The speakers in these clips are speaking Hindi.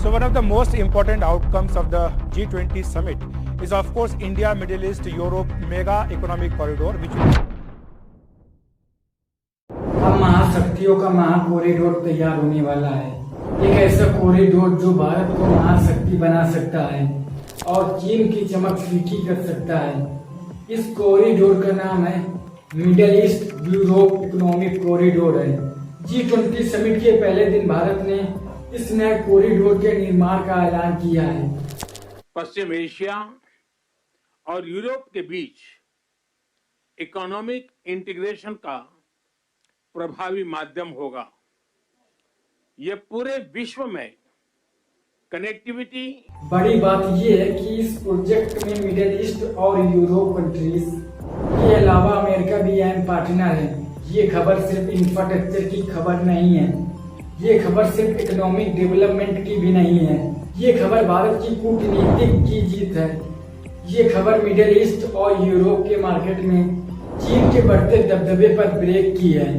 So one of the most important outcomes of the G20 summit is of course India, Middle East, Europe mega economic corridor which अब महाशक्तियों का महाकॉरिडोर तैयार होने वाला है। एक ऐसा कॉरिडोर जो भारत को महाशक्ति बना सकता है और चीन की चमक फीकी कर सकता है। इस कॉरिडोर का नाम है middle east Europe economic corridor है। G20 समिट के पहले दिन भारत ने इस नए कॉरिडोर के निर्माण का ऐलान किया है। पश्चिम एशिया और यूरोप के बीच इकोनॉमिक इंटीग्रेशन का प्रभावी माध्यम होगा। यह पूरे विश्व में कनेक्टिविटी। बड़ी बात यह है कि इस प्रोजेक्ट में मिडिल ईस्ट और यूरोप कंट्रीज के अलावा अमेरिका भी अहम पार्टनर है। ये खबर सिर्फ इंफ्रास्ट्रक्चर की खबर नहीं है, ये खबर सिर्फ इकोनॉमिक डेवलपमेंट की भी नहीं है, ये खबर भारत की कूटनीतिक की जीत है। ये खबर मिडिल ईस्ट और यूरोप के मार्केट में चीन के बढ़ते दबदबे पर ब्रेक की है।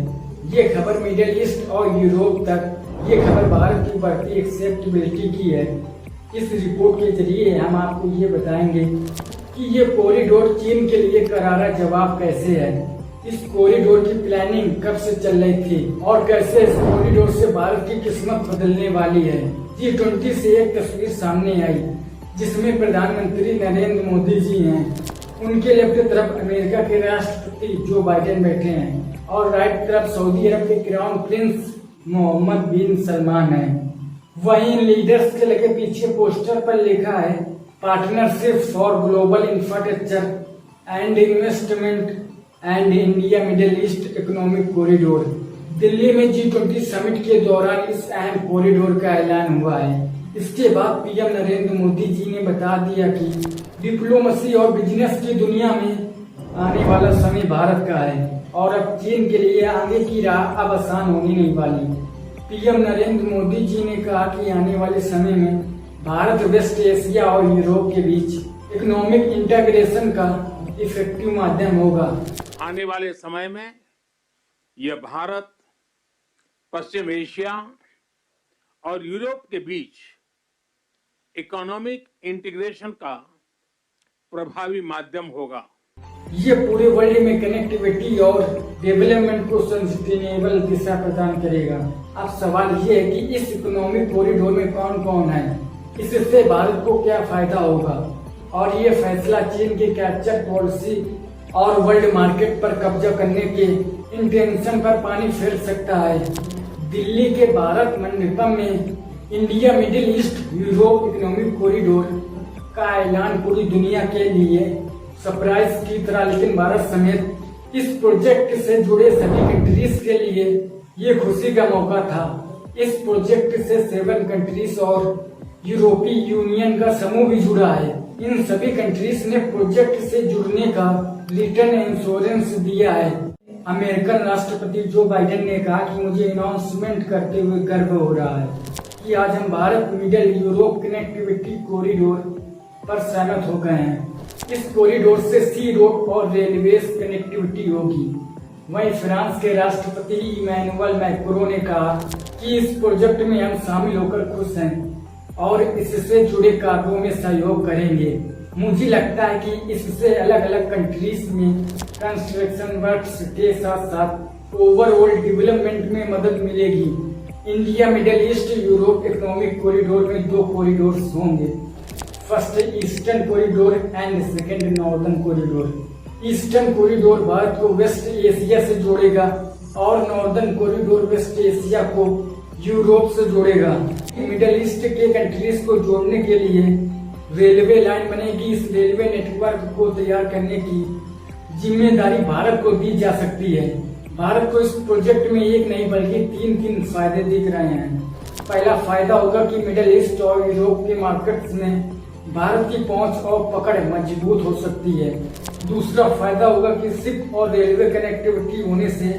ये खबर मिडिल ईस्ट और यूरोप तक, ये खबर भारत की बढ़ती एक्सेप्टेबिलिटी की है। इस रिपोर्ट के जरिए हम आपको ये बताएंगे कि ये कॉरिडोर चीन के लिए करारा जवाब कैसे है, इस कॉरिडोर की प्लानिंग कब से चल रही थी और कैसे इस कॉरिडोर से भारत की किस्मत बदलने वाली है। G20 से एक तस्वीर सामने आई जिसमें प्रधानमंत्री नरेंद्र मोदी जी हैं, उनके लेफ्ट तरफ अमेरिका के राष्ट्रपति जो बाइडेन बैठे हैं और राइट तरफ सऊदी अरब के क्राउन प्रिंस मोहम्मद बिन सलमान है। वहीं लीडर्स के लगे पीछे पोस्टर पर लिखा है partnership for global infrastructure and investment and India middle east economic corridor. Delhi में G20 समिट के दौरान इस अहम कॉरिडोर का ऐलान हुआ है। इसके बाद पीएम नरेंद्र मोदी जी ने बता दिया कि डिप्लोमेसी और बिजनेस की दुनिया में आने वाला समय भारत का है और अब चीन के लिए आगे की राह अब आसान होने नहीं वाली। पीएम नरेंद्र मोदी जी ने कहा कि आने वाले समय में भारत वेस्ट एशिया और यूरोप के बीच इकोनॉमिक इंटीग्रेशन का इफेक्टिव माध्यम होगा। आने वाले समय में यह भारत पश्चिम एशिया और यूरोप के बीच इकोनॉमिक इंटीग्रेशन का प्रभावी माध्यम होगा। ये पूरे वर्ल्ड में कनेक्टिविटी और डेवलपमेंट को सस्टेनेबल दिशा प्रदान करेगा। अब सवाल ये है कि इस इकोनॉमिक कॉरिडोर में कौन कौन है, इससे भारत को क्या फायदा होगा और ये फैसला चीन के कैप्चर पॉलिसी और वर्ल्ड मार्केट पर कब्जा करने के इंटेंशन पर पानी फेर सकता है। दिल्ली के भारत मंडपम में India middle east Europe economic corridor का ऐलान पूरी दुनिया के लिए सरप्राइज की तरह, लेकिन भारत समेत इस प्रोजेक्ट से जुड़े सभी कंट्रीज के लिए ये खुशी का मौका था। इस प्रोजेक्ट से 7 कंट्रीज और यूरोपीय यूनियन का समूह भी जुड़ा है। इन सभी कंट्रीज ने प्रोजेक्ट से जुड़ने का रिटर्न इंश्योरेंस दिया है। अमेरिकन राष्ट्रपति जो बाइडेन ने कहा कि मुझे अनाउंसमेंट करते हुए गर्व हो रहा है कि आज हम Bharat middle Europe connectivity corridor पर सहमत हो गए हैं। इस कॉरिडोर से सी रोड और रेलवे कनेक्टिविटी होगी। वहीं फ्रांस के राष्ट्रपति इमैनुअल मैक्रों ने कहा कि इस प्रोजेक्ट में हम शामिल होकर खुश हैं और इससे जुड़े कार्यों में सहयोग करेंगे। मुझे लगता है कि इससे अलग अलग कंट्रीज में कंस्ट्रक्शन वर्क्स के साथ साथ ओवरऑल डेवलपमेंट में मदद मिलेगी। India middle east Europe economic corridor में 2 कॉरिडोर्स होंगे, first eastern corridor and second northern corridor. Eastern corridor Bharat को वेस्ट एशिया से जोड़ेगा और नॉर्दर्न कॉरिडोर वेस्ट एशिया को यूरोप से जोड़ेगा। मिडिल ईस्ट के कंट्रीज को जोड़ने के लिए रेलवे लाइन बनेगी। इस रेलवे नेटवर्क को तैयार करने की जिम्मेदारी भारत को दी जा सकती है। भारत को इस प्रोजेक्ट में एक नहीं बल्कि 3 फायदे दिख रहे हैं। पहला फायदा होगा कि मिडिल ईस्ट और यूरोप के मार्केट्स में भारत की पहुंच और पकड़ मजबूत हो सकती है। दूसरा फायदा होगा कि शिप और रेलवे कनेक्टिविटी होने से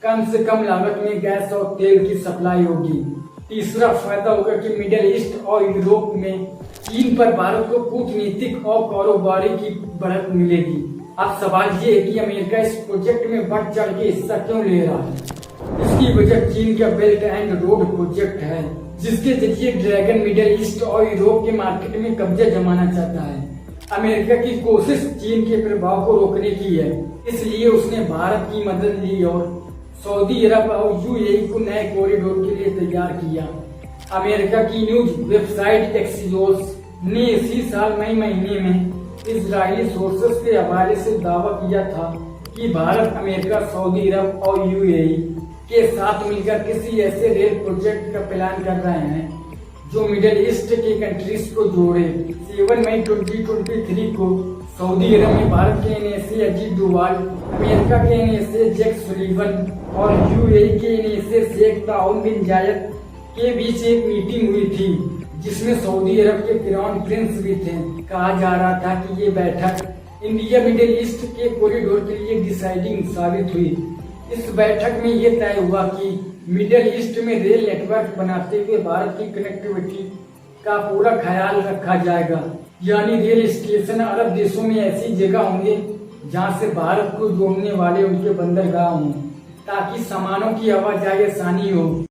कम लागत में गैस और तेल की सप्लाई होगी। तीसरा फायदा होगा कि मिडिल ईस्ट और यूरोप में चीन पर भारत को कूटनीतिक और कारोबारी की बढ़त मिलेगी। अब सवाल ये है कि अमेरिका इस प्रोजेक्ट में बढ़ चढ़ के हिस्सा क्यों ले रहा है। इसकी वजह चीन का बेल्ट एंड रोड प्रोजेक्ट है, जिसके जरिए ड्रैगन मिडिल ईस्ट और यूरोप के मार्केट में कब्जा जमाना चाहता है। अमेरिका की कोशिश चीन के प्रभाव को रोकने की है, इसलिए उसने भारत की मदद ली और सऊदी अरब और यूएई को नए कॉरिडोर के लिए तैयार किया। अमेरिका की न्यूज वेबसाइट एक्सियोस ने इसी साल मई महीने में इजरायली सोर्सेस के हवाले से दावा किया था कि भारत, अमेरिका, सऊदी अरब और यूएई के साथ मिलकर किसी ऐसे रेल प्रोजेक्ट का प्लान कर रहे हैं जो मिडिल ईस्ट के कंट्रीज को जोड़े। 7 मई 2023 को सऊदी अरब में भारत के एनएसए अजीत डोवाल, अमेरिका के एनएसए जैक सुलिवन और यूएई के एनएसए शेख ताउन बिन जायद के बीच एक मीटिंग हुई थी, जिसमें सऊदी अरब के क्राउन प्रिंस भी थे। कहा जा रहा था कि ये बैठक इंडिया मिडिल ईस्ट के कॉरिडोर के लिए डिसाइडिंग साबित हुई। इस बैठक में ये तय हुआ कि मिडिल ईस्ट में रेल नेटवर्क बनाते हुए भारत की कनेक्टिविटी का पूरा ख्याल रखा जाएगा, यानी रेल स्टेशन अरब देशों में ऐसी जगह होंगे जहां से भारत को जोड़ने वाले उनके बंदरगाह हों, ताकि सामानों की आवाजाही आसानी हो।